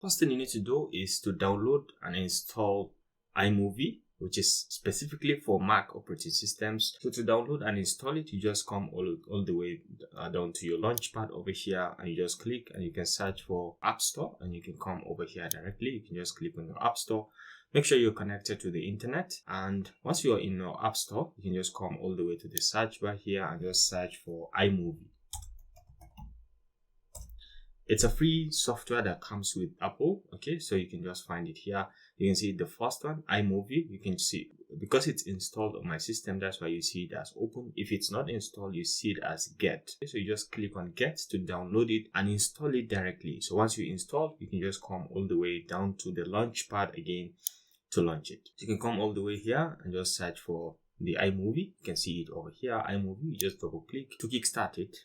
First thing you need to do is to download and install iMovie, which is specifically for Mac operating systems. So to download and install it, you just come all the way down to your launchpad over here, and you just click, and you can search for App Store, and you can come over here directly. You can just click on your App Store. Make sure you're connected to the internet, and once you're in your App Store, you can just come all the way to the search bar here and just search for iMovie. It's a free software that comes with Apple, okay? So you can just find it here. You can see the first one, iMovie. You can see, because it's installed on my system, that's why you see it as open. If it's not installed, you see it as get. So you just click on get to download it and install it directly. So once you install, you can just come all the way down to the launchpad again to launch it. You can come all the way here and just search for the iMovie. You can see it over here, iMovie. You just double click to kickstart it.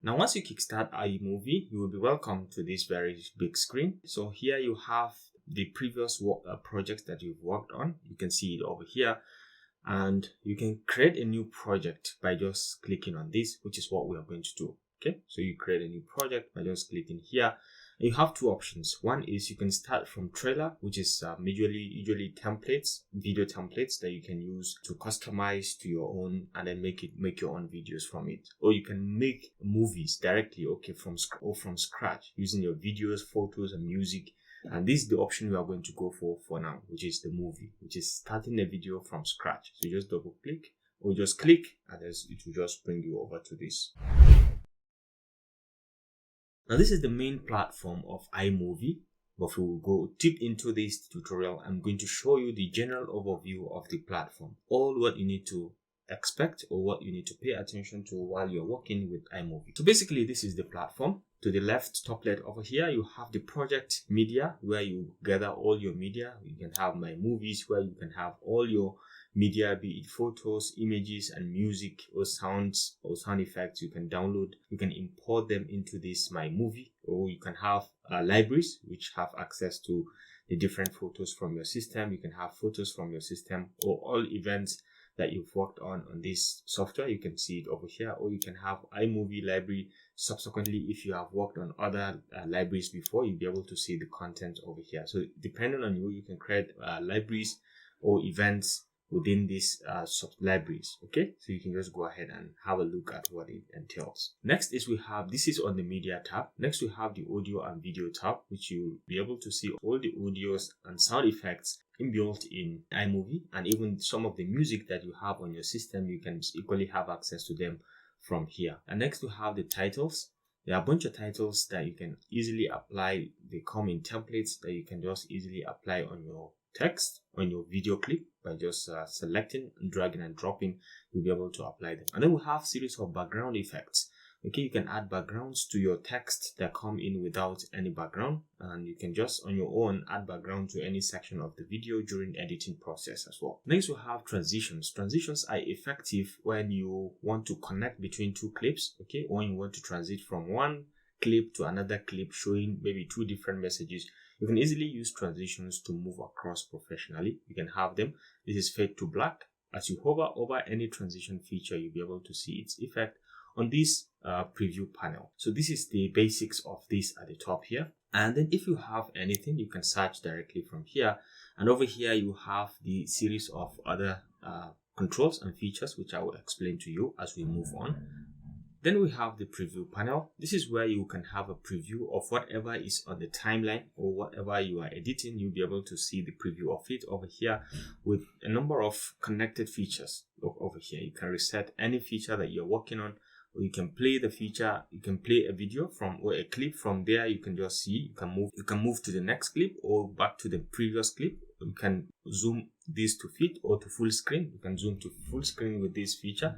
Now, once you kickstart iMovie, you will be welcome to this very big screen. So here you have the previous projects that you've worked on. You can see it over here, and you can create a new project by just clicking on this, which is what we are going to do. Okay, so you create a new project by just clicking here. You have two options. One is you can start from trailer, which is usually templates, video templates that you can use to customize to your own and then make your own videos from it. Or you can make movies directly, okay, from scratch using your videos, photos, and music. And this is the option we are going to go for now, which is the movie, which is starting a video from scratch. So you just double click or just click, and it will just bring you over to this. Now, this is the main platform of iMovie, but we will go deep into this tutorial. I'm going to show you the general overview of the platform, all what you need to expect or what you need to pay attention to while you're working with iMovie. So basically, this is the platform. To the left, top left over here, you have the project media, where you gather all your media. You can have my movies, where you can have all your media, be it photos, images, and music, or sounds or sound effects. You can download, you can import them into this my movie, or you can have libraries which have access to the different photos from your system. You can have photos from your system or all events that you've worked on this software. You can see it over here, or you can have iMovie library. Subsequently, if you have worked on other libraries before, you'll be able to see the content over here. So depending on you can create libraries or events within these sub-libraries. Okay, so you can just go ahead and have a look at what it entails. Next is this is on the media tab. Next we have the audio and video tab, which you'll be able to see all the audios and sound effects inbuilt in iMovie, and even some of the music that you have on your system, you can equally have access to them from here. And next we have the titles. There are a bunch of titles that you can easily apply. They come in templates that you can just easily apply on your text, on your video clip, by just selecting, dragging and dropping. You'll be able to apply them. And then we have series of background effects. Okay, you can add backgrounds to your text that come in without any background, and you can just on your own add background to any section of the video during editing process as well. Next we have transitions. Transitions are effective when you want to connect between two clips, okay, or you want to transit from one clip to another clip showing maybe two different messages. You can easily use transitions to move across professionally. You can have them. This is fade to black. As you hover over any transition feature, you'll be able to see its effect on this preview panel. So this is the basics of this at the top here. And then if you have anything, you can search directly from here. And over here, you have the series of other controls and features, which I will explain to you as we move on. Then we have the preview panel. This is where you can have a preview of whatever is on the timeline or whatever you are editing. You'll be able to see the preview of it over here with a number of connected features over here. You can reset any feature that you're working on, or you can play the feature. You can play a video from or a clip from there. You can just see, you can move to the next clip or back to the previous clip. You can zoom this to fit or to full screen. You can zoom to full screen with this feature.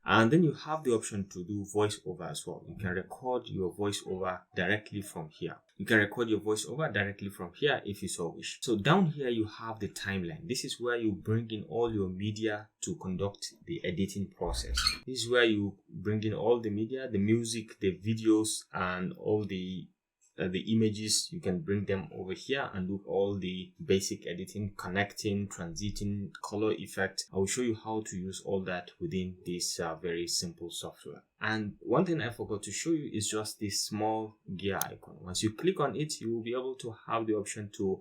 And then you have the option to do voiceover as well. You can record your voiceover directly from here. You can record your voiceover directly from here if you so wish. So down here you have the timeline. This is where you bring in all your media to conduct the editing process. This is where you bring in all the media, the music, the videos, and all the the images, you can bring them over here and do all the basic editing, connecting, transiting, color effect. I will show you how to use all that within this very simple software. And one thing I forgot to show you is just this small gear icon. Once you click on it, you will be able to have the option to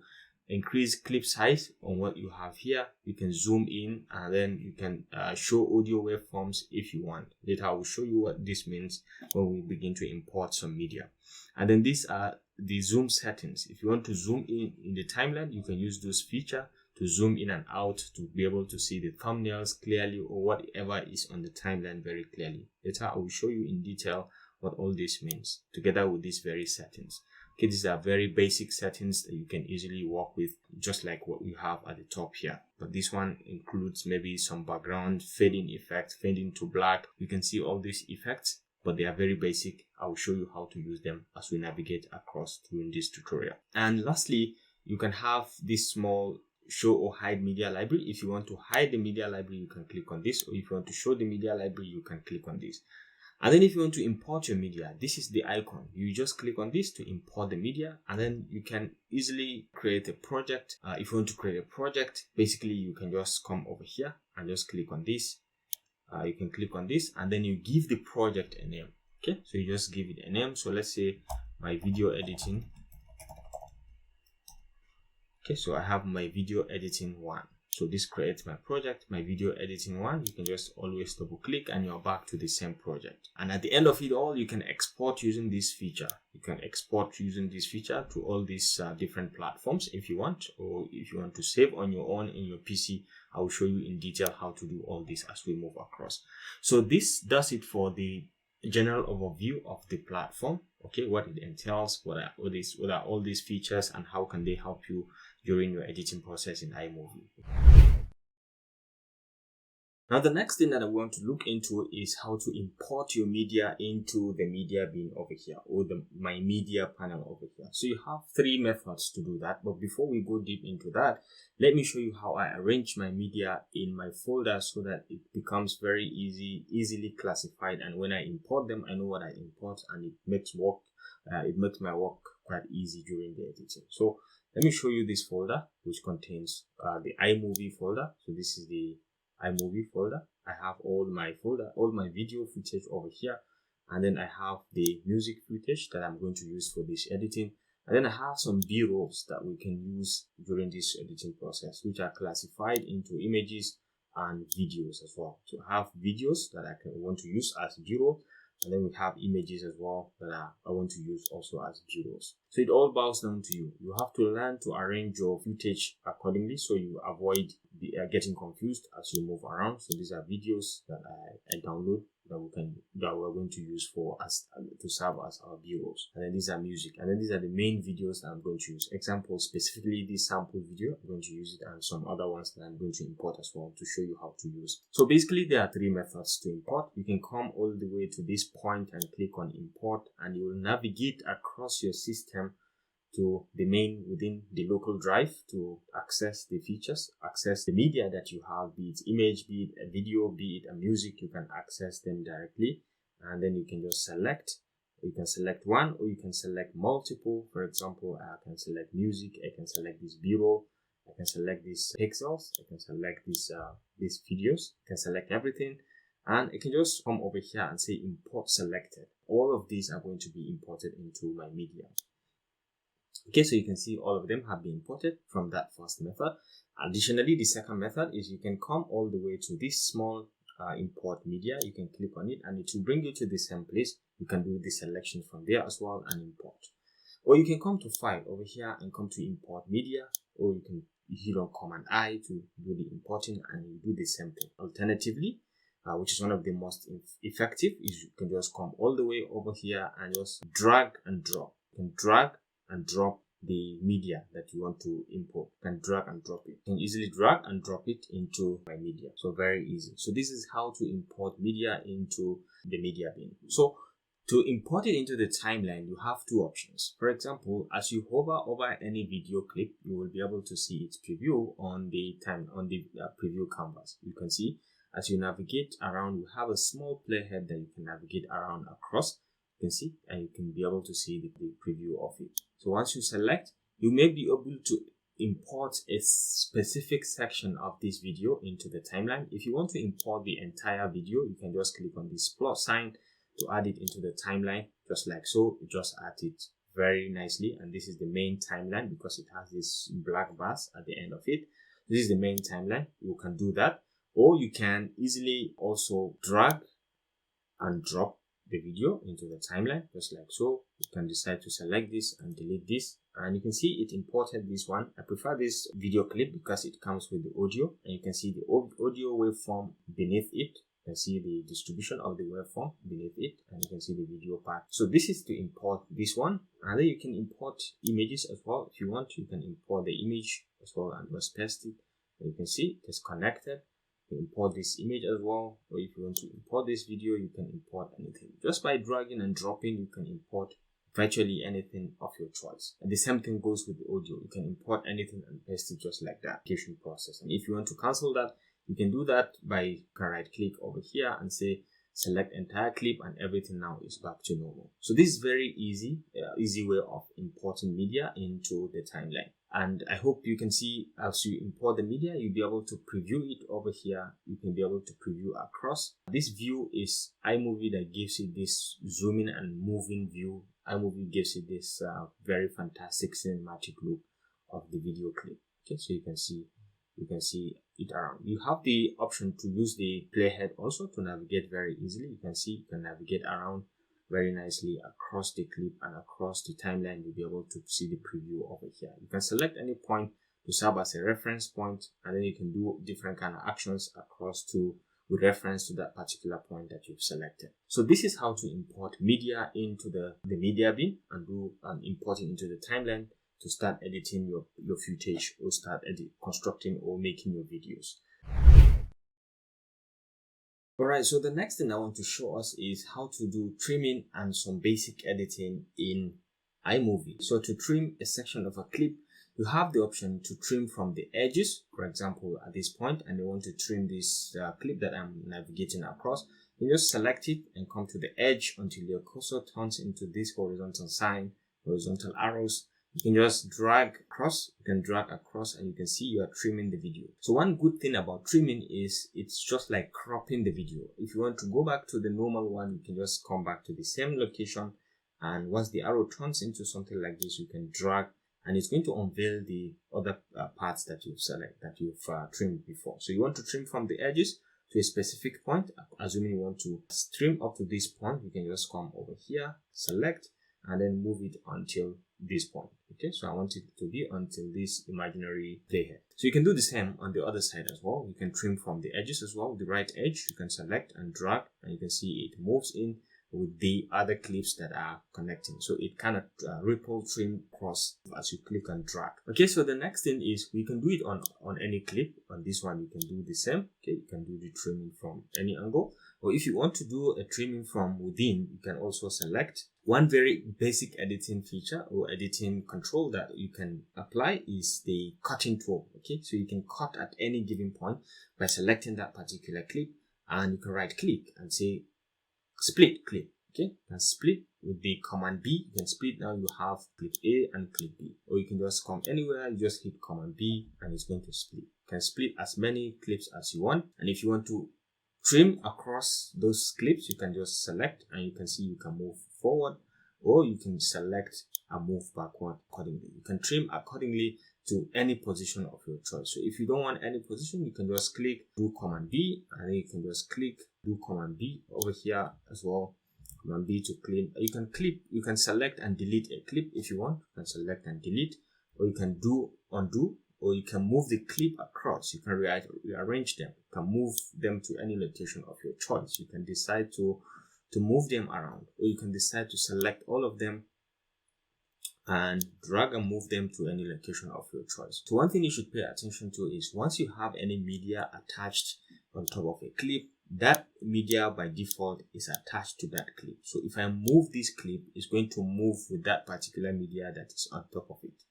increase clip size on what you have here. You can zoom in, and then you can show audio waveforms if you want. Later I will show you what this means when we begin to import some media. And then these are the zoom settings. If you want to zoom in the timeline, you can use those features to zoom in and out to be able to see the thumbnails clearly or whatever is on the timeline very clearly. Later I will show you in detail what all this means together with these very settings. Okay, these are very basic settings that you can easily work with, just like what we have at the top here. But this one includes maybe some background fading effect, fading to black. You can see all these effects, but they are very basic. I will show you how to use them as we navigate across during this tutorial. And lastly, you can have this small show or hide media library. If you want to hide the media library, you can click on this, or if you want to show the media library, you can click on this. And then if you want to import your media, this is the icon. You just click on this to import the media, and then you can easily create a project. If you want to create a project, basically you can just come over here and just click on this. You can click on this, and then you give the project a name. Okay, so you just give it a name. So let's say my video editing. Okay, so I have my video editing 1. So this creates my project, my video editing 1. You can just always double click and you're back to the same project. And at the end of it all, you can export using this feature. You can export using this feature to all these different platforms if you want, or if you want to save on your own in your PC. I will show you in detail how to do all this as we move across. So this does it for the general overview of the platform. Okay, what it entails, what are all these features, and how can they help you during your editing process in iMovie. Now, the next thing that I want to look into is how to import your media into the media bin over here, or my media panel over here. So you have 3 methods to do that. But before we go deep into that, let me show you how I arrange my media in my folder so that it becomes very easily classified. And when I import them, I know what I import, and it makes my work quite easy during the editing. So let me show you this folder, which contains the iMovie folder. So this is the iMovie folder. I have all my video footage over here, and then I have the music footage that I'm going to use for this editing, and then I have some B-rolls that we can use during this editing process, which are classified into images and videos as well. So I have videos that I want to use as B-roll, and then we have images as well that I want to use also as B-rolls. So it all boils down to you. You have to learn to arrange your footage accordingly so you avoid getting confused as you move around. So these are videos that I download that we're going to use to serve as our B-rolls. And then these are music, and then these are the main videos that I'm going to use. Example, specifically this sample video, I'm going to use it, and some other ones that I'm going to import as well to show you how to use. So basically there are 3 methods to import. You can come all the way to this point and click on import, and you will navigate across your system to the main within the local drive to access the features, access the media that you have, be it image, be it a video, be it a music. You can access them directly, and then you can just select. You can select one, or you can select multiple. For example, I can select music, I can select this B-roll, I can select these pixels, I can select these videos, I can select everything, and I can just come over here and say import selected. All of these are going to be imported into my media. Okay, so you can see all of them have been imported from that first method. Additionally, the second method is you can come all the way to this small import media. You can click on it and it will bring you to the same place. You can do the selection from there as well and import. Or you can come to file over here and come to import media, or you can hit on Command I to do the importing and you do the same thing. Alternatively, which is one of the most effective, is you can just come all the way over here and just drag and drop. You can drag and drop the media that you want to import. You can drag and drop it. You can easily drag and drop it into my media. So very easy. So this is how to import media into the media bin. So to import it into the timeline, you have 2 options. For example, as you hover over any video clip, you will be able to see its preview on the preview canvas. You can see as you navigate around, you have a small playhead that you can navigate around across. can see, and you can be able to see the preview of it. So once you select, you may be able to import a specific section of this video into the timeline. If you want to import the entire video, you can just click on this plus sign to add it into the timeline, just like so. You just add it very nicely, and this is the main timeline because it has this black bars at the end of it. This is the main timeline. You can do that, or you can easily also drag and drop the video into the timeline, just like so. You can decide to select this and delete this, and you can see it imported this one. I prefer this video clip because it comes with the audio, and you can see the audio waveform beneath it. You can see the distribution of the waveform beneath it, and you can see the video part. So this is to import this one, and then you can import images as well. If you want, you can import the image as well and just paste it, and you can see it is connected. Import this image as well, or if you want to import this video, you can import anything. Just by dragging and dropping, you can import virtually anything of your choice. And the same thing goes with the audio. You can import anything and paste it just like the application process. And if you want to cancel that, you can do that by right click over here and say select entire clip, and everything now is back to normal. So this is very easy way of importing media into the timeline. And I hope you can see as you import the media, you'll be able to preview it over here. You can be able to preview across. This view is iMovie that gives you this zooming and moving view. iMovie gives you this very fantastic cinematic look of the video clip. Okay, so you can see it around. You have the option to use the playhead also to navigate very easily. You can see you can navigate around very nicely across the clip and across the timeline. You'll be able to see the preview over here. You can select any point to serve as a reference point, and then you can do different kind of actions across with reference to that particular point that you've selected. So this is how to import media into the media bin and importing into the timeline to start editing your footage, or start constructing or making your videos. Alright, so the next thing I want to show us is how to do trimming and some basic editing in iMovie. So to trim a section of a clip, you have the option to trim from the edges. For example, at this point, and I want to trim this clip that I'm navigating across, you just select it and come to the edge until your cursor turns into this horizontal arrows. You can just drag across, and you can see you are trimming the video. So one good thing about trimming is it's just like cropping the video. If you want to go back to the normal one, you can just come back to the same location, and once the arrow turns into something like this, you can drag, and it's going to unveil the other parts that you've trimmed before. So you want to trim from the edges to a specific point. Assuming you want to trim up to this point, you can just come over here, select, and then move it until this point. Okay, so I want it to be until this imaginary playhead. So you can do the same on the other side as well. You can trim from the edges as well. The right edge, you can select and drag, and you can see it moves in with the other clips that are connecting. So it kind of ripple trim cross as you click and drag. Okay, so the next thing is we can do it on any clip. On this one, you can do the same. Okay, you can do the trimming from any angle. Or if you want to do a trimming from within, you can also select. One very basic editing feature or editing control that you can apply is the cutting tool. Okay, so you can cut at any given point by selecting that particular clip, and you can right click and say split clip. Okay, you can split with the command B. You can split. Now you have clip A and clip B, or you can just come anywhere, you just hit command B and it's going to split. You can split as many clips as you want, and if you want to trim across those clips, you can just select, and you can see you can move forward, or you can select and move backward accordingly. You can trim accordingly to any position of your choice. So if you don't want any position, you can just click, do command B, and then you can just click, do command B over here as well. Command B to clean. You can select and delete a clip if you want. You can select and delete, or you can do undo, or you can move the clip across. You can rearrange them. You can move them to any location of your choice. You can decide to move them around, or you can decide to select all of them and drag and move them to any location of your choice. So one thing you should pay attention to is once you have any media attached on top of a clip, that media by default is attached to that clip. So if I move this clip, it's going to move with that particular media that is on top of it.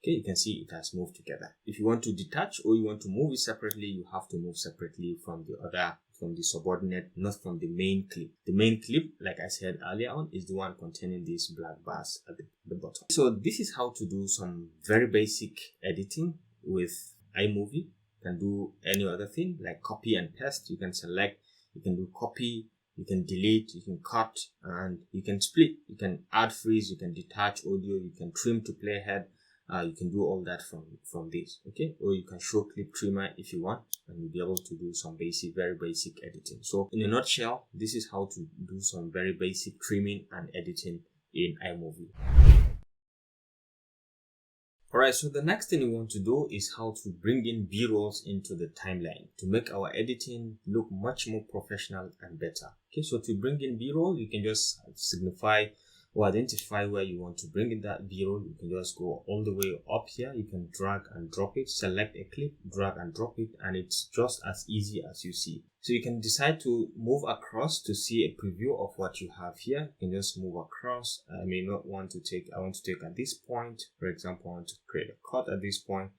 Okay, you can see it has moved together. If you want to detach or you want to move it separately, you have to move separately from the other. You from the subordinate, not from the main clip. The main clip, like I said earlier on, is the one containing these black bars at the bottom. So this is how to do some very basic editing with iMovie. You can do any other thing like copy and paste. You can select, you can do copy, you can delete, you can cut, and you can split. You can add freeze, you can detach audio, you can trim to playhead. You can do all that from this, okay? Or you can show clip trimmer if you want, and you'll be able to do some very basic editing. So in a nutshell, this is how to do some very basic trimming and editing in iMovie. Alright, so the next thing we want to do is how to bring in B-rolls into the timeline to make our editing look much more professional and better. Okay, so to bring in B-roll, you can just signify or identify where you want to bring in that B-roll. You can just go all the way up here. You can drag and drop it, select a clip, drag and drop it, and it's just as easy as you see. So you can decide to move across to see a preview of what you have here. You can just move across. I may not want to take, I want to take at this point. For example, I want to create a cut at this point.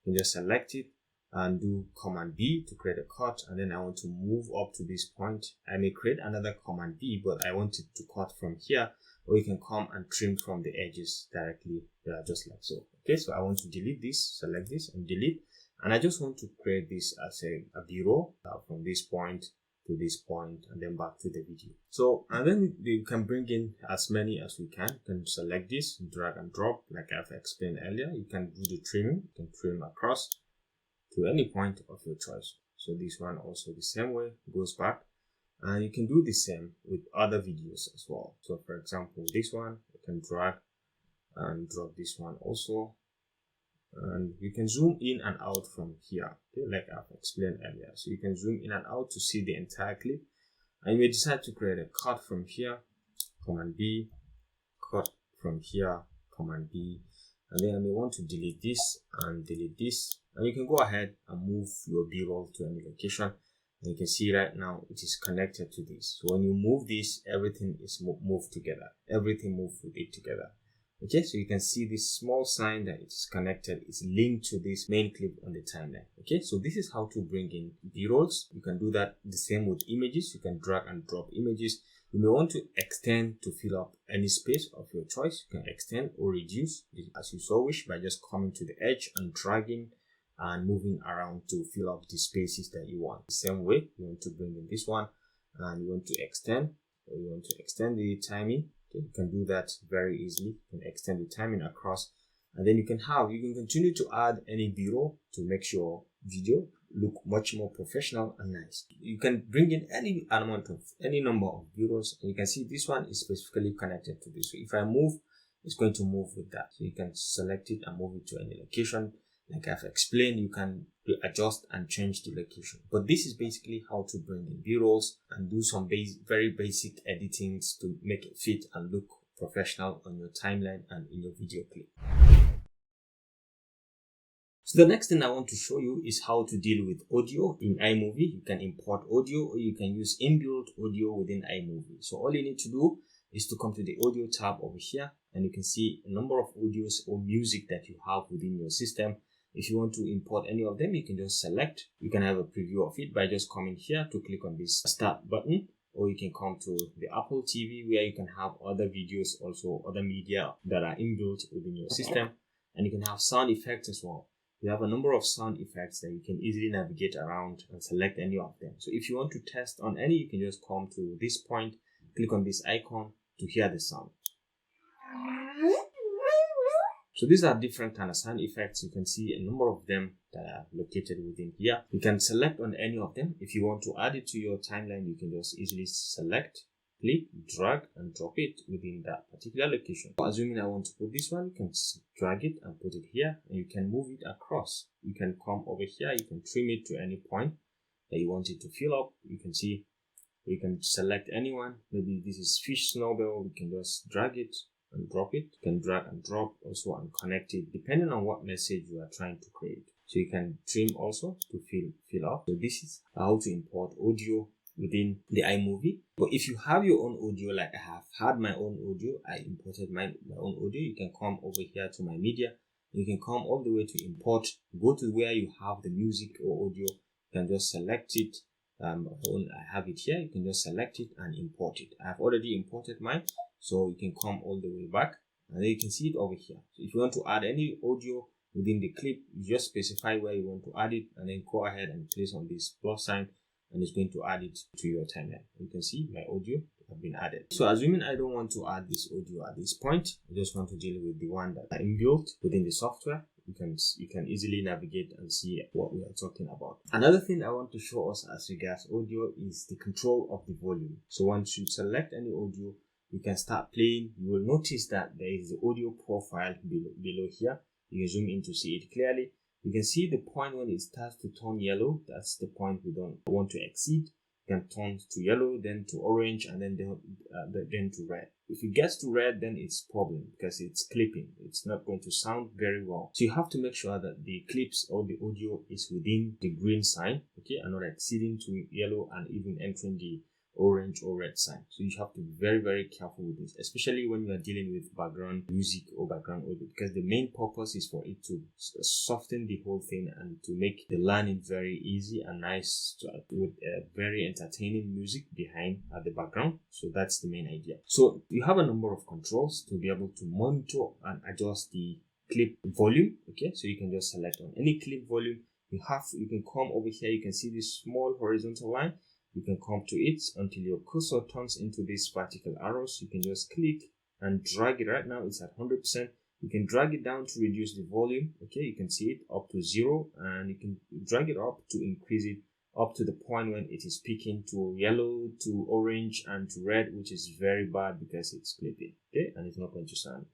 You can just select it and do Command B to create a cut, and then I want to move up to this point. I may create another Command B, but I want it to cut from here, or you can come and trim from the edges directly, just like so. Okay, so I want to delete this, select this and delete, and I just want to create this as a B-roll from this point to this point and then back to the video. So, and then you can bring in as many as we can. You can select this, drag and drop like I've explained earlier. You can do the trimming, you can trim across to any point of your choice. So this one also the same way goes back, and you can do the same with other videos as well. So for example, this one you can drag and drop this one also, and you can zoom in and out from here, okay, like I've explained earlier. So you can zoom in and out to see the entire clip, and you may decide to create a cut from here, Command B, cut from here, Command B, and then I may want to delete this and delete this, and you can go ahead and move your B-roll to any location. And you can see right now it is connected to this. So when you move this, everything is moved together. Everything moves with it together. Okay, so you can see this small sign that it is connected, is linked to this main clip on the timeline. Okay, so this is how to bring in B-rolls. You can do that the same with images. You can drag and drop images. You may want to extend to fill up any space of your choice. You can extend or reduce as you so wish by just coming to the edge and dragging and moving around to fill up the spaces that you want. The same way, you want to bring in this one and you want to extend, or you want to extend the timing. Okay, you can do that very easily. You can extend the timing across, and then you can continue to add any B-roll to make your video look much more professional and nice. You can bring in any number of B-rolls, and you can see this one is specifically connected to this. So if I move, it's going to move with that. So you can select it and move it to any location. Like I've explained, you can adjust and change the location. But this is basically how to bring in B-rolls and do some very basic editings to make it fit and look professional on your timeline and in your video clip. So the next thing I want to show you is how to deal with audio in iMovie. You can import audio, or you can use inbuilt audio within iMovie. So all you need to do is to come to the audio tab over here, and you can see a number of audios or music that you have within your system. If you want to import any of them, you can just select. You can have a preview of it by just coming here to click on this start button, or you can come to the Apple TV where you can have other videos, also other media that are inbuilt within your system, and you can have sound effects as well. You have a number of sound effects that you can easily navigate around and select any of them. So if you want to test on any, you can just come to this point, click on this icon to hear the sound. So these are different kind of sound effects. You can see a number of them that are located within here. You can select on any of them. If you want to add it to your timeline, you can just easily select, click, drag and drop it within that particular location. Assuming I want to put this one, you can drag it and put it here, and you can move it across. You can come over here, you can trim it to any point that you want it to fill up. You can see, you can select anyone. Maybe this is fish snowball. You can just drag it and drop it. You can drag and drop also and connect it depending on what message you are trying to create. So you can trim also to fill up. So this is how to import audio within the iMovie. But if you have your own audio, like I have had my own audio, I imported my own audio, you can come over here to my media. You can come all the way to import, go to where you have the music or audio. You can just select it I have it here. You can just select it and import it. I have already imported mine, so you can come all the way back and then you can see it over here. So if you want to add any audio within the clip, you just specify where you want to add it and then go ahead and place on this plus sign, and it's going to add it to your timeline. You can see my audio have been added. So assuming I don't want to add this audio at this point, I just want to deal with the one that I inbuilt within the software. You can easily navigate and see what we are talking about. Another thing I want to show us as regards audio is the control of the volume. So once you select any audio, you can start playing. You will notice that there is the audio profile below here. You can zoom in to see it clearly. You can see the point when it starts to turn yellow. That's the point we don't want to exceed. It can turn to yellow, then to orange, and then to red. If it gets to red, then it's a problem because it's clipping. It's not going to sound very well. So you have to make sure that the clips or the audio is within the green sign, okay, and not exceeding to yellow and even entering the orange or red sign. So you have to be very, very careful with this, especially when you are dealing with background music or background audio, because the main purpose is for it to soften the whole thing and to make the learning very easy and nice with very entertaining music behind at the background. So that's the main idea. So you have a number of controls to be able to monitor and adjust the clip volume. Okay, so you can just select on any clip volume. You can come over here. You can see this small horizontal line. You can come to it until your cursor turns into these vertical arrows. You can just click and drag it. Right now it's at 100%. You can drag it down to reduce the volume. Okay, you can see it up to 0, and you can drag it up to increase it up to the point when it is peaking to yellow, to orange, and to red, which is very bad because it's clipping. Okay, and it's not going to sound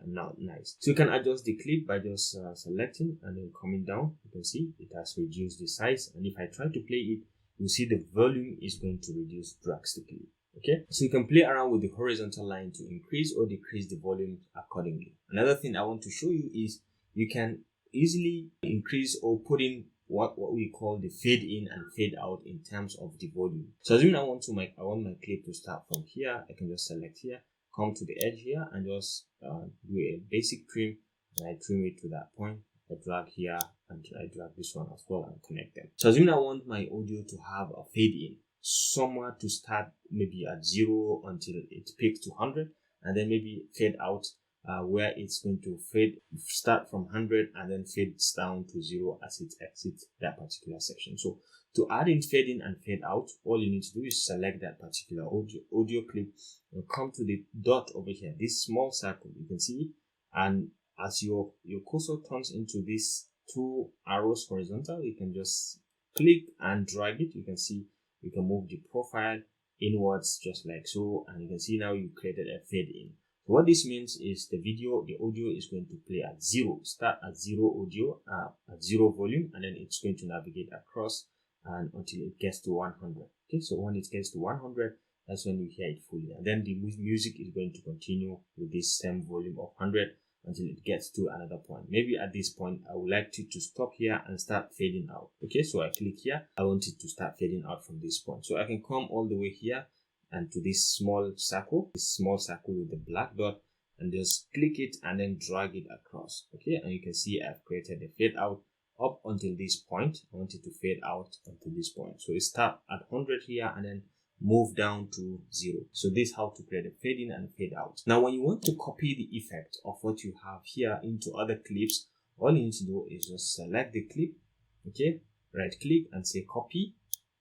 not nice. So you can adjust the clip by just selecting and then coming down. You can see it has reduced the size, and if I try to play it, you see the volume is going to reduce drastically. Okay, so you can play around with the horizontal line to increase or decrease the volume accordingly. Another thing I want to show you is you can easily increase or put in what we call the fade in and fade out in terms of the volume. So assuming I want my clip to start from here, I can just select here, come to the edge here, and just do a basic trim, and I trim it to that point. I drag here and I drag this one as well and connect them. So assuming I want my audio to have a fade in, somewhere to start maybe at 0 until it peaks to 100, and then maybe fade out where it's going to start from 100 and then fades down to 0 as it exits that particular section. So to add in fade in and fade out, all you need to do is select that particular audio clip and come to the dot over here, this small circle, you can see it, and as your cursor turns into these 2 arrows horizontal, you can just click and drag it. You can see you can move the profile inwards just like so, and you can see now you created a fade in. So what this means is the audio is going to play at 0, start at 0 audio, at 0 volume, and then it's going to navigate across and until it gets to 100. Okay, so when it gets to 100, that's when you hear it fully, and then the music is going to continue with this same volume of 100 until it gets to another point. Maybe at this point, I would like to stop here and start fading out. Okay, so I click here. I want it to start fading out from this point. So I can come all the way here and to this small circle with the black dot, and just click it and then drag it across. Okay, and you can see I've created a fade out up until this point. I want it to fade out until this point. So it start at 100 here and then move down to 0. So this is how to create a fade in and fade out. Now when you want to copy the effect of what you have here into other clips, all you need to do is just select the clip, okay, right click and say copy,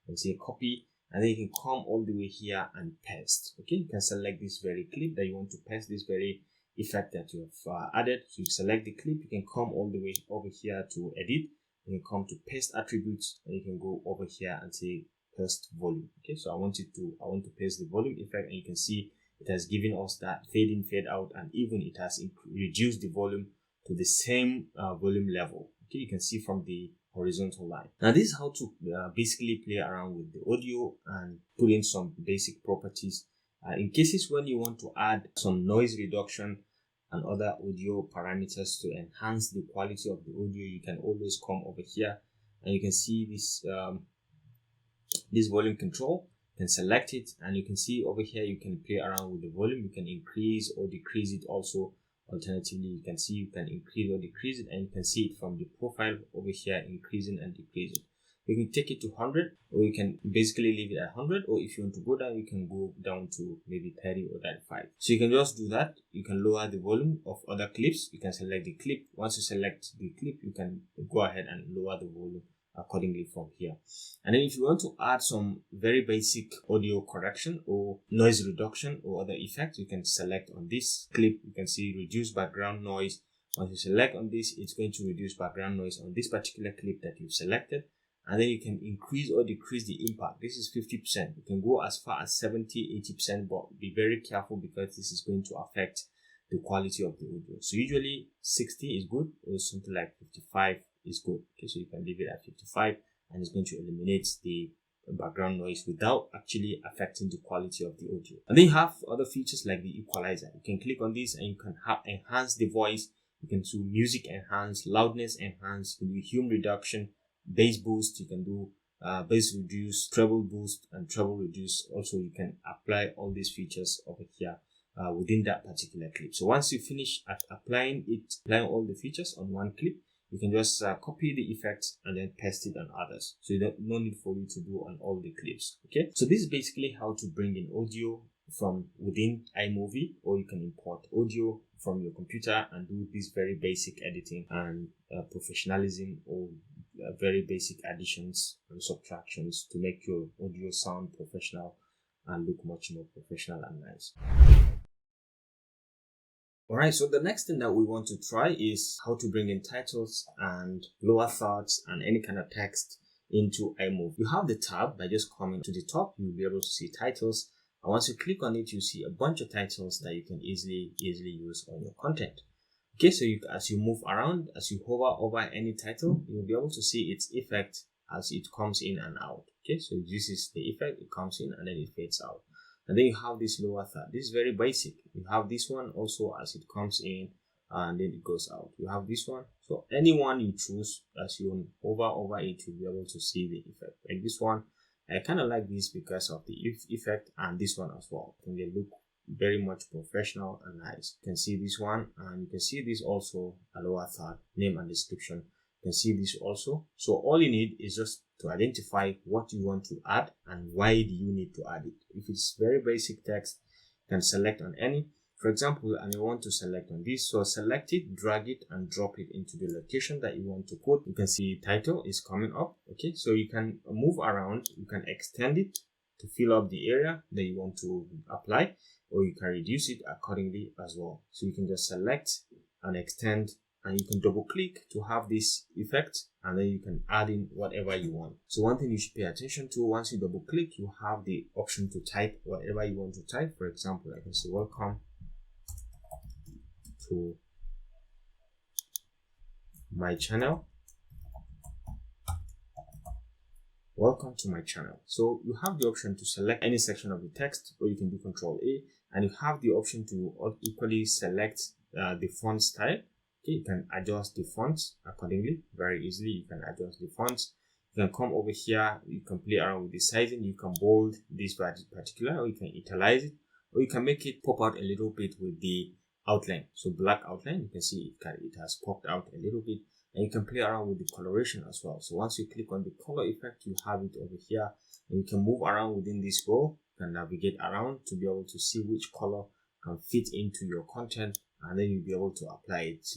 and then you can come all the way here and paste. Okay, you can select this very clip that you want to paste, this very effect that you have added. So you select the clip, you can come all the way over here to edit, you can come to paste attributes, and you can go over here and say paste volume. Okay, so I want to paste the volume effect, and you can see it has given us that fade in, fade out, and even it has reduced the volume to the same volume level. Okay, you can see from the horizontal line. Now this is how to basically play around with the audio and put in some basic properties in cases when you want to add some noise reduction and other audio parameters to enhance the quality of the audio. You can always come over here and you can see this volume control. You can select it, and you can see over here you can play around with the volume. You can increase or decrease it also. Alternatively, you can see you can increase or decrease it, and you can see it from the profile over here, increasing and decreasing. You can take it to 100, or you can basically leave it at 100, or if you want to go down, you can go down to maybe 30 or 35. So you can just do that. You can lower the volume of other clips. You can select the clip. Once you select the clip, you can go ahead and lower the volume accordingly from here. And then if you want to add some very basic audio correction or noise reduction or other effects, you can select on this clip. You can see reduce background noise. Once you select on this, it's going to reduce background noise on this particular clip that you've selected. And then you can increase or decrease the impact. This is 50%. You can go as far as 70, 80%, but be very careful because this is going to affect the quality of the audio. So usually 60 is good, or something like 55 is good. Okay, so you can leave it at 55, and it's going to eliminate the background noise without actually affecting the quality of the audio. And then you have other features like the equalizer. You can click on this and you can enhance the voice. You can do music enhance, loudness enhance, you can do hum reduction, bass boost. You can do bass reduce, treble boost, and treble reduce. Also, you can apply all these features over here within that particular clip. So once you finish at applying all the features on one clip, you can just copy the effects and then paste it on others. So no need for you to do on all the clips. Okay, so this is basically how to bring in audio from within iMovie, or you can import audio from your computer and do this very basic editing and professionalism, or very basic additions and subtractions to make your audio sound professional and look much more professional and nice. Alright, so the next thing that we want to try is how to bring in titles and lower thirds and any kind of text into iMovie. You have the tab. By just coming to the top, you'll be able to see titles. And once you click on it, you see a bunch of titles that you can easily use on your content. Okay, so as you move around, as you hover over any title, you'll be able to see its effect as it comes in and out. Okay, so this is the effect. It comes in and then it fades out. And then you have this lower third. This is very basic. You have this one also as it comes in and then it goes out. You have this one. So any one you choose, as you hover over it, you'll be able to see the effect. Like this one, I kind of like this because of the effect, and this one as well. I think they look very much professional and nice. You can see this one, and you can see this also, a lower third, name and description. You can see this also. So all you need is just to identify what you want to add and why do you need to add it. If it's very basic text, you can select on any. For example, and you want to select on this, so select it, drag it, and drop it into the location that you want to put. You can see title is coming up. Okay, so you can move around, you can extend it to fill up the area that you want to apply, or you can reduce it accordingly as well. So you can just select and extend, and you can double click to have this effect, and then you can add in whatever you want. So one thing you should pay attention to, once you double click, you have the option to type whatever you want to type. For example, I can say welcome to my channel. Welcome to my channel. So you have the option to select any section of the text, or you can do Control A, and you have the option to equally select the font style. Okay, you can adjust the fonts accordingly very easily. You can adjust the fonts. You can come over here, you can play around with the sizing. You can bold this particular, or you can italize it, or you can make it pop out a little bit with the outline. So black outline, you can see it has popped out a little bit, and you can play around with the coloration as well. So once you click on the color effect, you have it over here, and you can move around within this row. You can navigate around to be able to see which color can fit into your content, and then you'll be able to apply it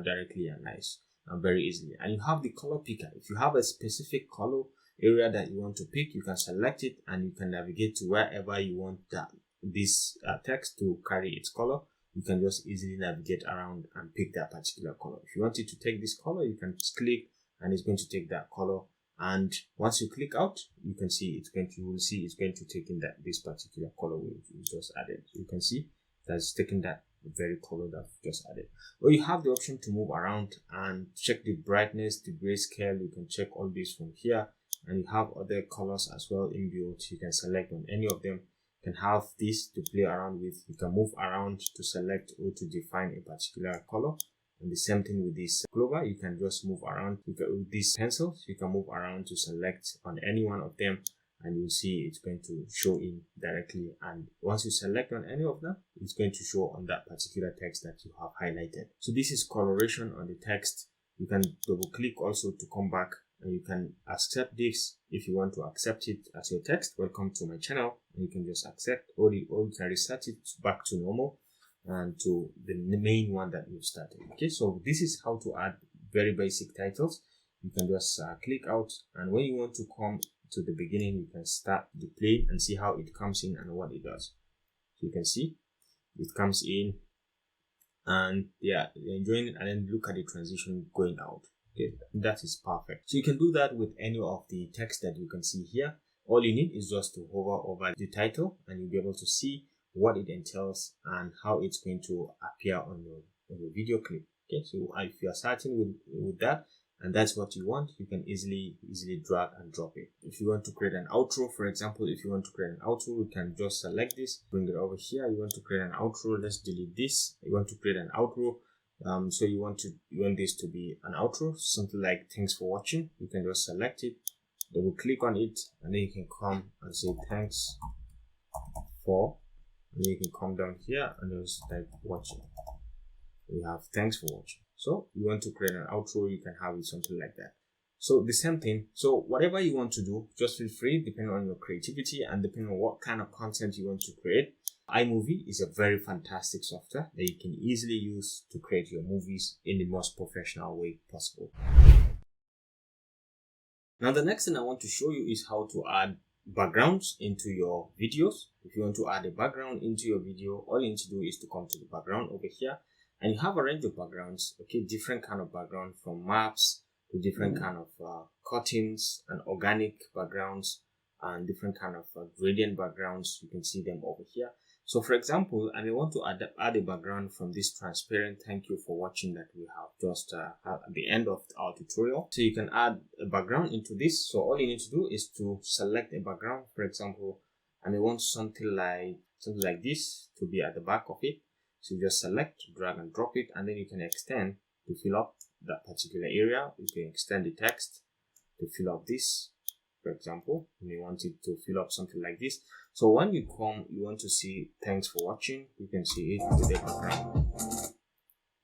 directly and nice and very easily. And you have the color picker. If you have a specific color area that you want to pick, you can select it, and you can navigate to wherever you want this text to carry its color. You can just easily navigate around and pick that particular color. If you want it to take this color, you can just click, and it's going to take that color. And once you click out, you can see you will see it's going to take in this particular color we just added. You can see that's taking that very color that I've just added. Or you have the option to move around and check the brightness, the grayscale. You can check all this from here, and you have other colors as well inbuilt. You can select on any of them. You can have this to play around with. You can move around to select or to define a particular color. And the same thing with this clover. You can just move around with these pencils. You can move around to select on any one of them, and you'll see it's going to show in directly. And once you select on any of them, it's going to show on that particular text that you have highlighted. So this is coloration on the text. You can double click also to come back and you can accept this. If you want to accept it as your text, welcome to my channel, and you can just accept, or you can reset it back to normal and to the main one that you started. Okay, so this is how to add very basic titles. You can just click out, and when you want to come to the beginning, you can start the play and see how it comes in and what it does. So you can see it comes in, and yeah, you're enjoying it, and then look at the transition going out. Okay, that is perfect. So you can do that with any of the text that you can see here. All you need is just to hover over the title, and you'll be able to see what it entails and how it's going to appear on your video clip. Okay, so if you are starting with that, and that's what you want, you can easily drag and drop it. If you want to create an outro, for example, if you want to create an outro, you can just select this, bring it over here. You want to create an outro, let's delete this. You want to create an outro, so you want this to be an outro, something like thanks for watching. You can just select it, double click on it, and then you can come and say thanks for, and then you can come down here and just type watching. We have thanks for watching. So you want to create an outro, you can have it something like that. So the same thing. So whatever you want to do, just feel free, depending on your creativity and depending on what kind of content you want to create. iMovie is a very fantastic software that you can easily use to create your movies in the most professional way possible. Now the next thing I want to show you is how to add backgrounds into your videos. If you want to add a background into your video, all you need to do is to come to the background over here. And you have a range of backgrounds, okay, different kind of background, from maps to different kind of cuttings and organic backgrounds and different kind of gradient backgrounds. You can see them over here. So for example, I may want to add a background from this transparent thank you for watching that we have just at the end of our tutorial. So you can add a background into this. So all you need to do is to select a background. For example, I may want something like this to be at the back of it. So you just select, drag and drop it, and then you can extend to fill up that particular area. You can extend the text to fill up this. For example, you may want it to fill up something like this. So when you come, you want to see thanks for watching, you can see it with a background.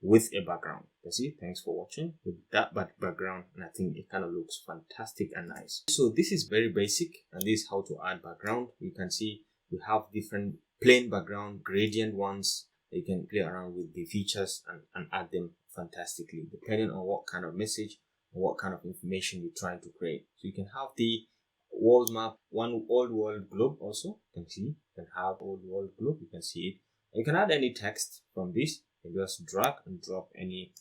You can see thanks for watching with that background, and I think it kind of looks fantastic and nice. So this is very basic, and this is how to add background. You can see we have different plain background, gradient ones. You can play around with the features and add them fantastically, depending on what kind of message or what kind of information you're trying to create. So you can have the world map, one old world globe also. You can see, you can have old world globe, you can see it. And you can add any text from this. You can just drag and drop any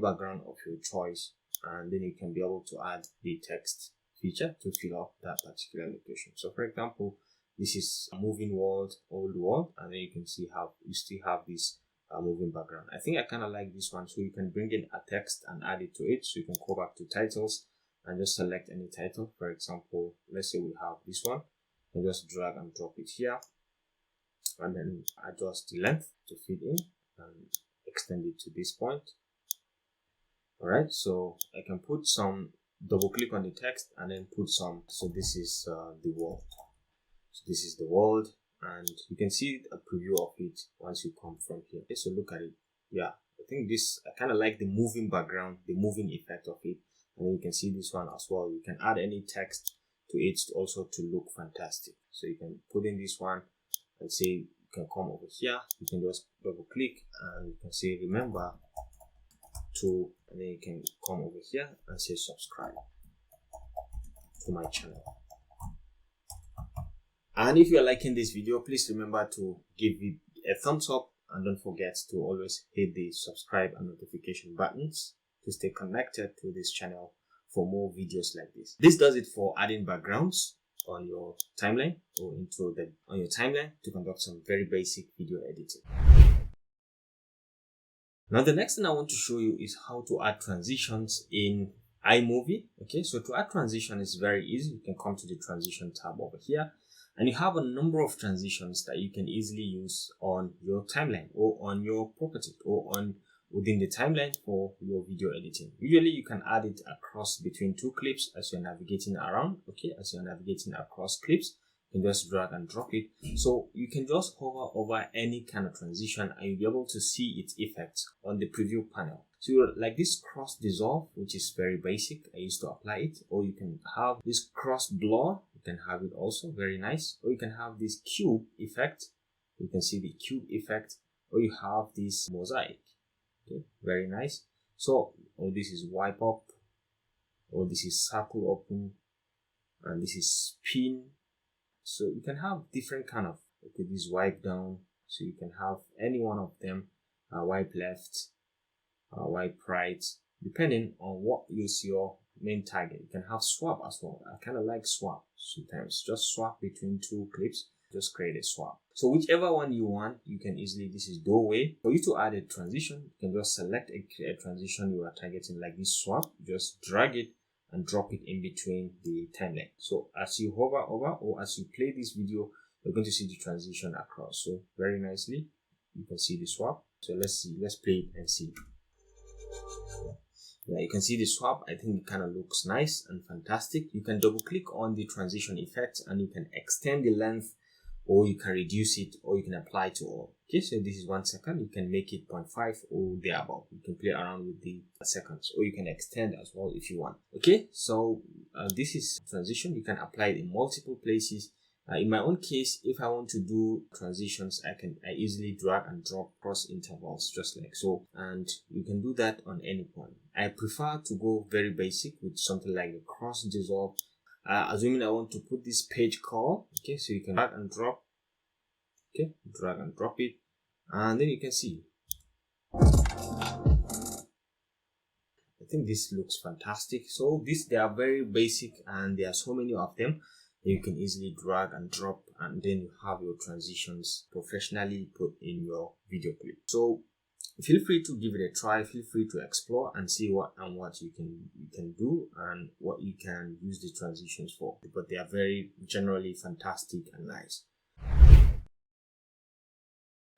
background of your choice, and then you can be able to add the text feature to fill up that particular location. So for example, this is a moving world, old world, and then you can see how you still have this moving background. I think I kind of like this one, so you can bring in a text and add it to it. So you can go back to titles and just select any title. For example, let's say we have this one, and just drag and drop it here, and then adjust the length to fit in and extend it to this point. All right, so I can put some, double click on the text and then put some. So this is the world. So this is the world, and you can see a preview of it once you come from here. Okay, so look at it. Yeah, I think this, I kind of like the moving background, the moving effect of it. And then you can see this one as well. You can add any text to it also to look fantastic. So you can put in this one and say, you can come over here. You can just double click and you can say remember to, and then you can come over here and say subscribe to my channel. And if you are liking this video, please remember to give it a thumbs up, and don't forget to always hit the subscribe and notification buttons to stay connected to this channel for more videos like this. This does it for adding backgrounds on your timeline or on your timeline to conduct some very basic video editing. Now the next thing I want to show you is how to add transitions in iMovie. Okay, so to add transition is very easy. You can come to the transition tab over here, and you have a number of transitions that you can easily use on your timeline or on your property or within the timeline for your video editing. Usually you can add it across between two clips as you're navigating around. Okay, as you're navigating across clips, You can just drag and drop it. So you can just hover over any kind of transition and you'll be able to see its effects on the preview panel. So you're like this cross dissolve, which is very basic. I used to apply it. Or you can have this cross blur. You can have it also, very nice. Or you can have this cube effect. You can see the cube effect. Or you have this mosaic. Okay, very nice. So, or this is wipe up. Or this is circle open. And this is spin. So you can have different kind of, okay, this wipe down. So you can have any one of them, wipe left, wipe right, depending on what is your main target. You can have swap as well. I kind of like swap sometimes. Just swap between two clips. Just create a swap. So whichever one you want, you can easily, this is doorway. For you to add a transition, you can just select a transition you are targeting like this swap. Just drag it and drop it in between the timeline. So as you hover over or as you play this video, you're going to see the transition across. So very nicely, you can see the swap. So let's see, let's play it and see. Yeah, you can see the swap. I think it kind of looks nice and fantastic. You can double click on the transition effect and you can extend the length, or you can reduce it, or you can apply to all. Okay, so this is 1 second. You can make it 0.5 or thereabout. You can play around with the seconds, or you can extend as well if you want. Okay, so this is transition. You can apply it in multiple places. In my own case, if I want to do transitions, I easily drag and drop cross intervals just like so, and you can do that on any point. I prefer to go very basic with something like a cross dissolve. Assuming I want to put this page call, okay, so you can drag and drop, okay, drag and drop it, and then you can see. I think this looks fantastic. So they are very basic, and there are so many of them. You can easily drag and drop, and then you have your transitions professionally put in your video clip. So feel free to give it a try. Feel free to explore and see what you can do and what you can use the transitions for. But they are very generally fantastic and nice.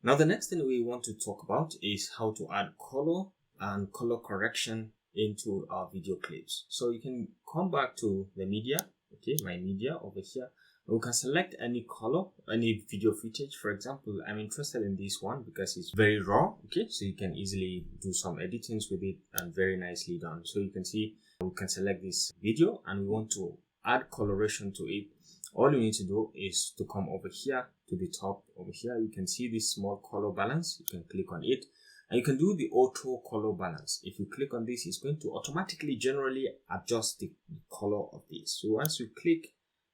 Now the next thing we want to talk about is how to add color and color correction into our video clips. So you can come back to the media, okay, my media over here. We can select any color, any video footage. For example, I'm interested in this one because it's very raw. Okay, so you can easily do some editings with it and very nicely done. So you can see we can select this video and we want to add coloration to it. All you need to do is to come over here to the top over here. You can see this small color balance. You can click on it and you can do the auto color balance. If you click on this, it's going to automatically generally adjust the color of this. So once you click,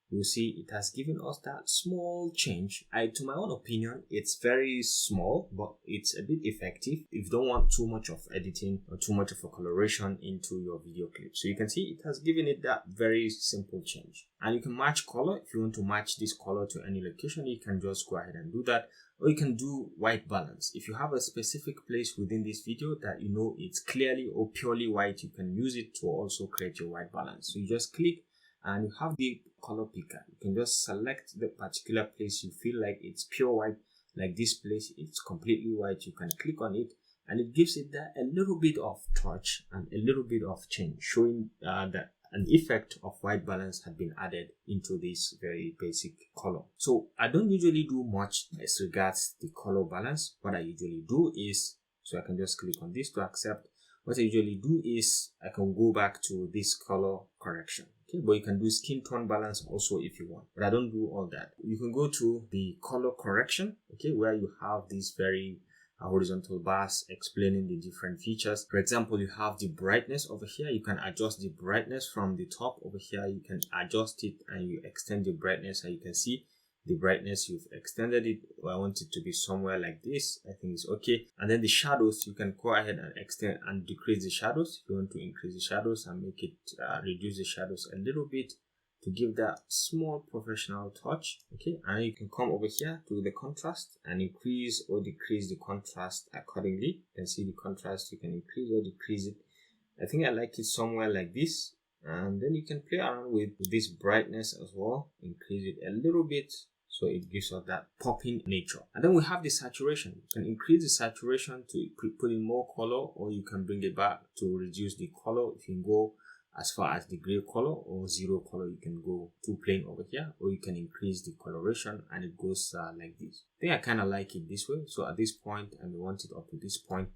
you'll see it has given us that small change. To my own opinion, it's very small, but it's a bit effective if you don't want too much of editing or too much of a coloration into your video clip. So you can see it has given it that very simple change. And you can match color. If you want to match this color to any location, you can just go ahead and do that. Or you can do white balance. If you have a specific place within this video that you know it's clearly or purely white, you can use it to also create your white balance. So you just click and you have the color picker. You can just select the particular place you feel like it's pure white, like this place, it's completely white. You can click on it and it gives it that a little bit of touch and a little bit of change, showing that an effect of white balance had been added into this very basic color. So I don't usually do much as regards the color balance. What I usually do is, so I can just click on this to accept. What I usually do is I can go back to this color correction. Okay, but you can do skin tone balance also if you want, but I don't do all that. You can go to the color correction, okay, where you have these very horizontal bars explaining the different features. For example, you have the brightness over here. You can adjust the brightness from the top over here. You can adjust it and you extend the brightness, and you can see the brightness, you've extended it. I want it to be somewhere like this. I think it's okay. And then the shadows, you can go ahead and extend and decrease the shadows. If you want to increase the shadows and make it reduce the shadows a little bit to give that small professional touch. Okay, and you can come over here to the contrast and increase or decrease the contrast accordingly. You can see the contrast, you can increase or decrease it. I think I like it somewhere like this. And then you can play around with this brightness as well, increase it a little bit so it gives us that popping nature. And then we have the saturation. You can increase the saturation to put in more color, or you can bring it back to reduce the color. If you go as far as the gray color or zero color. You can go to plain over here, or you can increase the coloration and it goes like this. I think I kind of like it this way. So at this point, and we want it up to this point,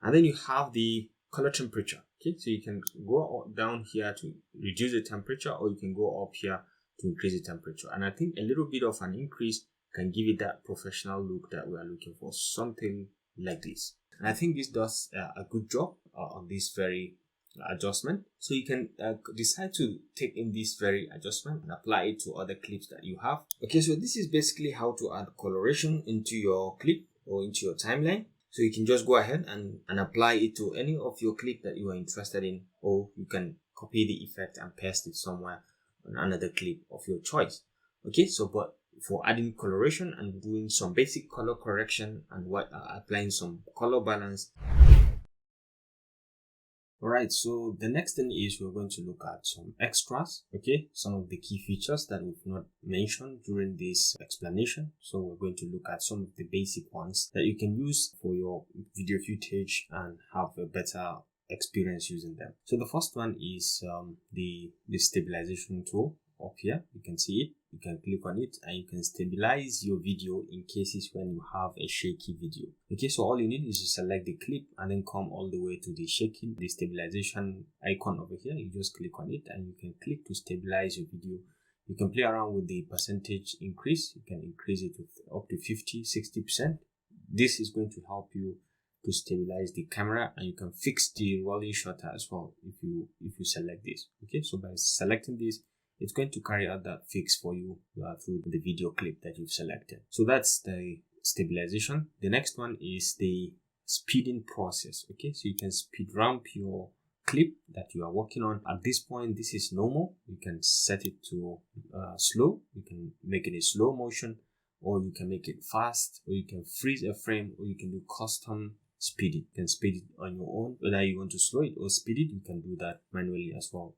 and then you have the color temperature. Okay, so you can go down here to reduce the temperature, or you can go up here to increase the temperature. And I think a little bit of an increase can give it that professional look that we are looking for, something like this. And I think this does a good job on this very adjustment. So you can decide to take in this very adjustment and apply it to other clips that you have. Okay, so this is basically how to add coloration into your clip or into your timeline. So you can just go ahead and apply it to any of your clip that you are interested in, or you can copy the effect and paste it somewhere on another clip of your choice. Okay, so but for adding coloration and doing some basic color correction and applying some color balance. Alright, so the next thing is we're going to look at some extras, okay, some of the key features that we've not mentioned during this explanation. So we're going to look at some of the basic ones that you can use for your video footage and have a better experience using them. So the first one is the stabilization tool. Up here, you can see it. You can click on it and you can stabilize your video in cases when you have a shaky video. Okay, so all you need is to select the clip and then come all the way to the stabilization icon over here. You just click on it and you can click to stabilize your video. You can play around with the percentage increase. You can increase it up to 50-60%. This is going to help you to stabilize the camera, and you can fix the rolling shutter as well if you select this. Okay, so by selecting this, it's going to carry out that fix for you through the video clip that you've selected. So that's the stabilization. The next one is the speeding process. Okay, so you can speed ramp your clip that you are working on. At this point, this is normal. You can set it to slow. You can make it a slow motion, or you can make it fast, or you can freeze a frame, or you can do custom speed it. You can speed it on your own. Whether you want to slow it or speed it, you can do that manually as well,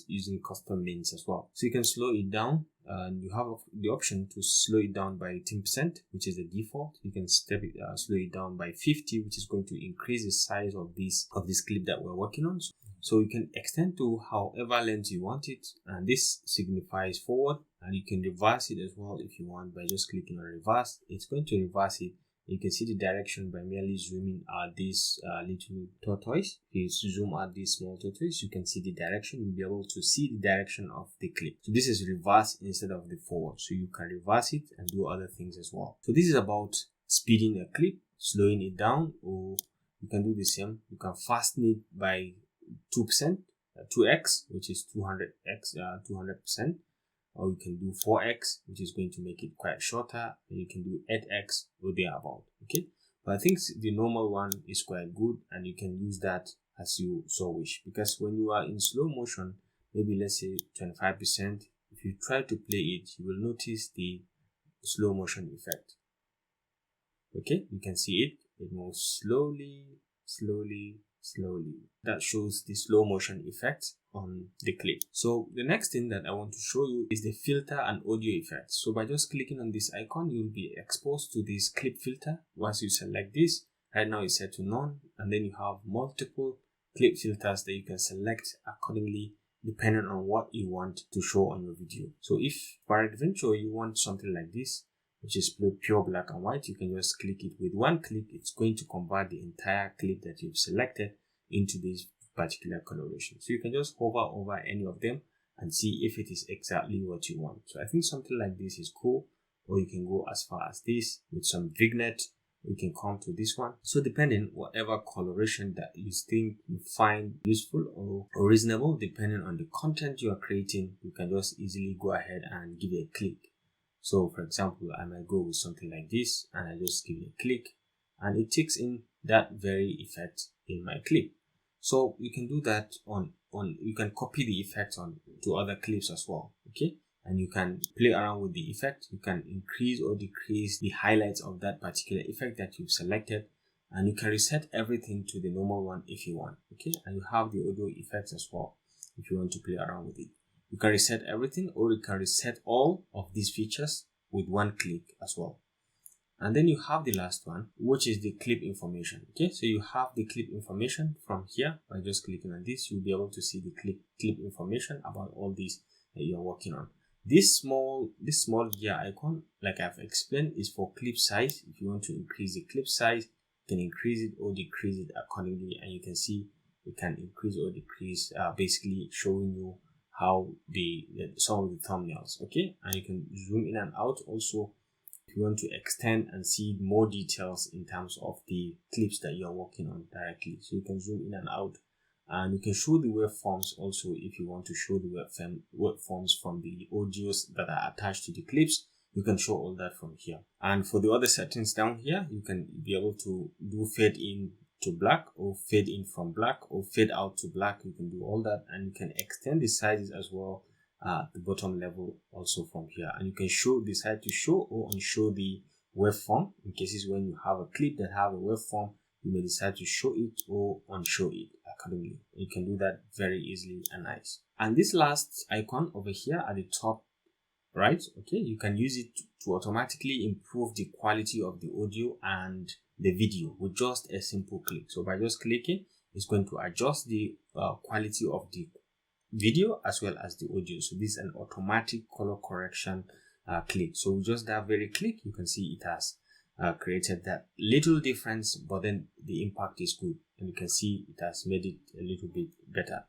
using custom means as well. So you can slow it down, and you have the option to slow it down by 10%, which is the default. You can slow it down by 50, which is going to increase the size of this clip that we're working on. So you can extend to however length you want it, and this signifies forward, and you can reverse it as well if you want by just clicking on reverse. It's going to reverse it. You can see the direction by merely zooming at this little tortoise. If you zoom at this small tortoise, you can see the direction. You'll be able to see the direction of the clip. So this is reverse instead of the forward. So you can reverse it and do other things as well. So this is about speeding a clip, slowing it down, or you can do the same. You can fasten it by 2%, 2x, which is 200x, 200%. Or you can do 4x, which is going to make it quite shorter, and you can do 8x or thereabout. Okay, but I think the normal one is quite good, and you can use that as you so wish, because when you are in slow motion, maybe let's say 25%, if you try to play it, you will notice the slow motion effect. Okay, you can see it moves slowly. That shows the slow motion effect on the clip. So the next thing that I want to show you is the filter and audio effect. So by just clicking on this icon, you'll be exposed to this clip filter. Once you select this, right now it's set to none, and then you have multiple clip filters that you can select accordingly depending on what you want to show on your video. So if peradventure you want something like this, which is pure black and white, you can just click it. With one click, it's going to convert the entire clip that you've selected into this particular coloration. So you can just hover over any of them and see if it is exactly what you want. So I think something like this is cool, or you can go as far as this with some vignette. You can come to this one. So depending whatever coloration that you think you find useful or reasonable, depending on the content you are creating, you can just easily go ahead and give it a click. So for example, I might go with something like this, and I just give it a click, and it takes in that very effect in my clip. So you can do that you can copy the effect to other clips as well. Okay, and you can play around with the effect. You can increase or decrease the highlights of that particular effect that you've selected, and you can reset everything to the normal one if you want. Okay, and you have the audio effects as well if you want to play around with it. You can reset everything, or you can reset all of these features with one click as well. And then you have the last one, which is the clip information. Okay, so you have the clip information from here. By just clicking on this, you'll be able to see the clip information about all these that you're working on. This small gear icon, like I've explained, is for clip size. If you want to increase the clip size, you can increase it or decrease it accordingly, and you can see it can increase or decrease, basically showing you how some of the thumbnails. Okay, and you can zoom in and out also if you want to extend and see more details in terms of the clips that you're working on directly. So you can zoom in and out, and you can show the waveforms also if you want to show the waveforms from the audios that are attached to the clips. You can show all that from here. And for the other settings down here, you can be able to do fade in to black, or fade in from black, or fade out to black. You can do all that, and you can extend the sizes as well at the bottom level also from here. And you can decide to show or unshow the waveform in cases when you have a clip that have a waveform. You may decide to show it or unshow it accordingly. You can do that very easily and nice. And this last icon over here at the top right, okay, you can use it to automatically improve the quality of the audio and the video with just a simple click. So by just clicking, it's going to adjust the quality of the video as well as the audio. So this is an automatic color correction click. So with just that very click, you can see it has created that little difference, but then the impact is good, and you can see it has made it a little bit better.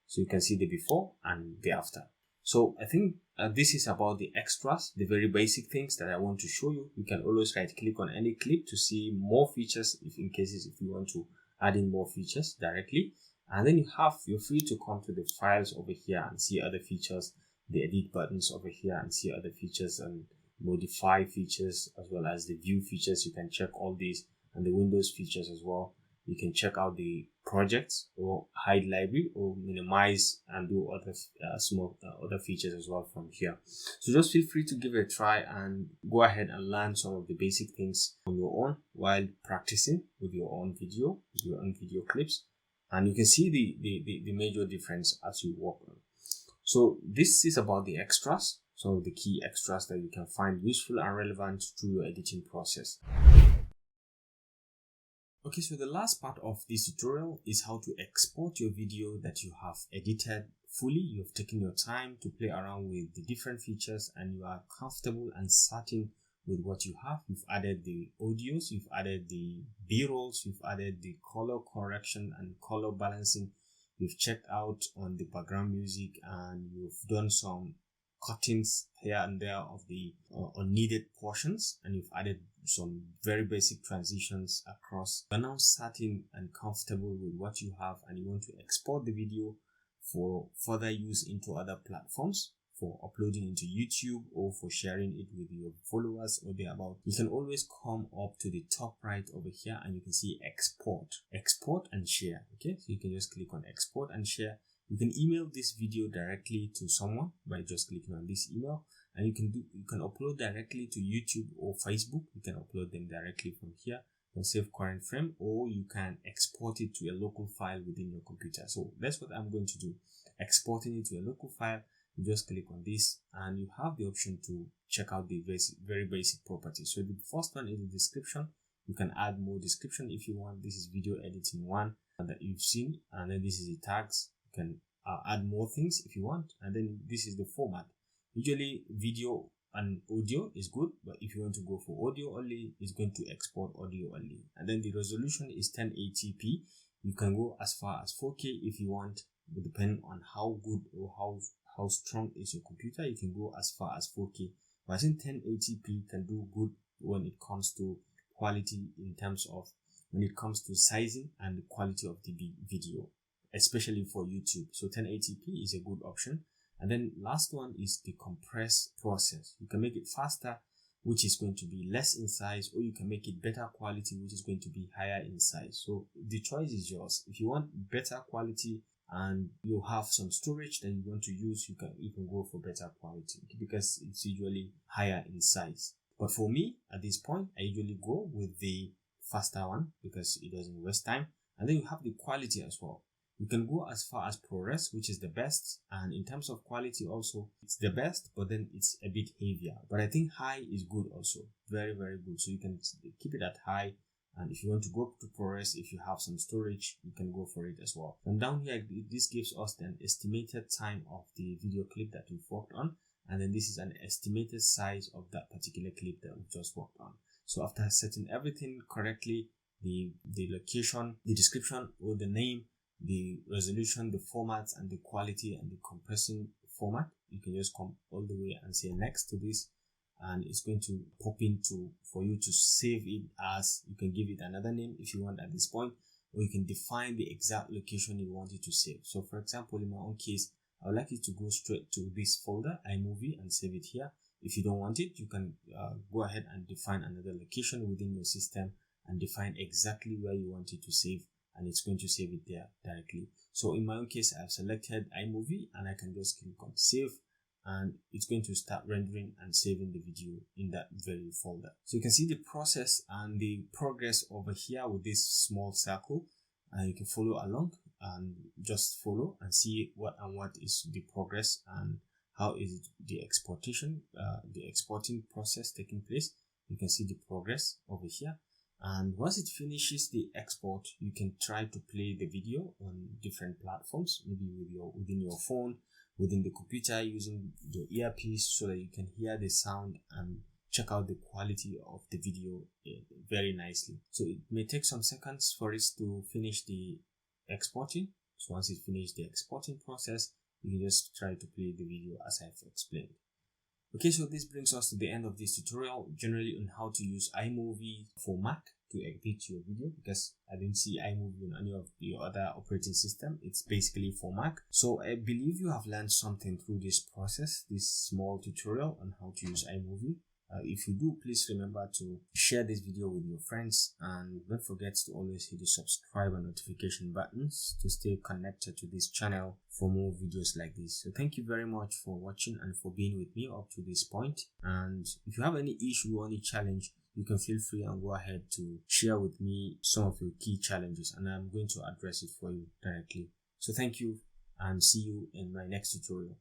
So you can see the before and the after. So I think this is about the extras, the very basic things that I want to show you. You can always right click on any clip to see more features if you want to add in more features directly. And then you're free to come to the files over here and see other features, the edit buttons over here, and see other features and modify features as well as the view features. You can check all these, and the Windows features as well. You can check out the projects or hide library or minimize and do other small other features as well from here. So just feel free to give it a try and go ahead and learn some of the basic things on your own while practicing with your own video clips. And you can see the major difference as you work on. So this is about the extras, some of the key extras that you can find useful and relevant through your editing process. Okay, so the last part of this tutorial is how to export your video that you have edited fully. You've taken your time to play around with the different features and you are comfortable and certain with what you have. You've added the audios, you've added the B-rolls, you've added the color correction and color balancing. You've checked out on the background music, and you've done some cuttings here and there of the unneeded portions, and you've added some very basic transitions across. You're now certain and comfortable with what you have, and you want to export the video for further use into other platforms, for uploading into YouTube or for sharing it with your followers or thereabout. You can always come up to the top right over here and you can see export and share. Okay, so you can just click on export and share. You can email this video directly to someone by just clicking on this email, and you can upload directly to YouTube or Facebook. You can upload them directly from here. You can save current frame, or you can export it to a local file within your computer. So that's what I'm going to do, exporting it to a local file. You just click on this and you have the option to check out the very basic properties. So the first one is the description. You can add more description if you want. This is video editing one that you've seen, and then this is the tags. You can add more things if you want, and then this is the format. Usually video and audio is good, but if you want to go for audio only, it's going to export audio only. And then the resolution is 1080p. You can go as far as 4K if you want, but depending on how good or how strong is your computer, you can go as far as 4K. But I think 1080p can do good when it comes to quality, in terms of when it comes to sizing and the quality of the video, especially for YouTube. So 1080p is a good option. And then last one is the compress process. You can make it faster, which is going to be less in size, or you can make it better quality, which is going to be higher in size. So the choice is yours. If you want better quality and you have some storage that you want to use, you can go for better quality because it's usually higher in size. But for me, at this point, I usually go with the faster one because it doesn't waste time. And then you have the quality as well. You can go as far as ProRes, which is the best, and in terms of quality also, it's the best, but then it's a bit heavier. But I think high is good also, very, very good. So you can keep it at high, and if you want to go to ProRes, if you have some storage, you can go for it as well. And down here, this gives us an estimated time of the video clip that we've worked on, and then this is an estimated size of that particular clip that we've just worked on. So after setting everything correctly, the location, the description or the name, the resolution, the format, and the quality and the compressing format, you can just come all the way and say next to this, and it's going to pop into for you to save it as, you can give it another name if you want at this point, or you can define the exact location you want it to save. So for example, in my own case, I would like it to go straight to this folder, iMovie, and save it here. If you don't want it, you can go ahead and define another location within your system and define exactly where you want it to save, and it's going to save it there directly. So in my own case, I've selected iMovie, and I can just click on save, and it's going to start rendering and saving the video in that very folder. So you can see the process and the progress over here with this small circle, and you can follow along and just follow and see what is the progress and how is it the exporting process taking place. You can see the progress over here. And once it finishes the export, you can try to play the video on different platforms, maybe within your phone, within the computer, using your earpiece, so that you can hear the sound and check out the quality of the video very nicely. So it may take some seconds for it to finish the exporting. So once it finishes the exporting process, you can just try to play the video as I've explained. Okay, so this brings us to the end of this tutorial, generally on how to use iMovie for Mac to edit your video, because I didn't see iMovie on any of the other operating system. It's basically for Mac. So I believe you have learned something through this process, this small tutorial on how to use iMovie. If you do, please remember to share this video with your friends, and don't forget to always hit the subscribe and notification buttons to stay connected to this channel for more videos like this. So thank you very much for watching and for being with me up to this point. And if you have any issue or any challenge, you can feel free and go ahead to share with me some of your key challenges, and I'm going to address it for you directly. So thank you, and see you in my next tutorial.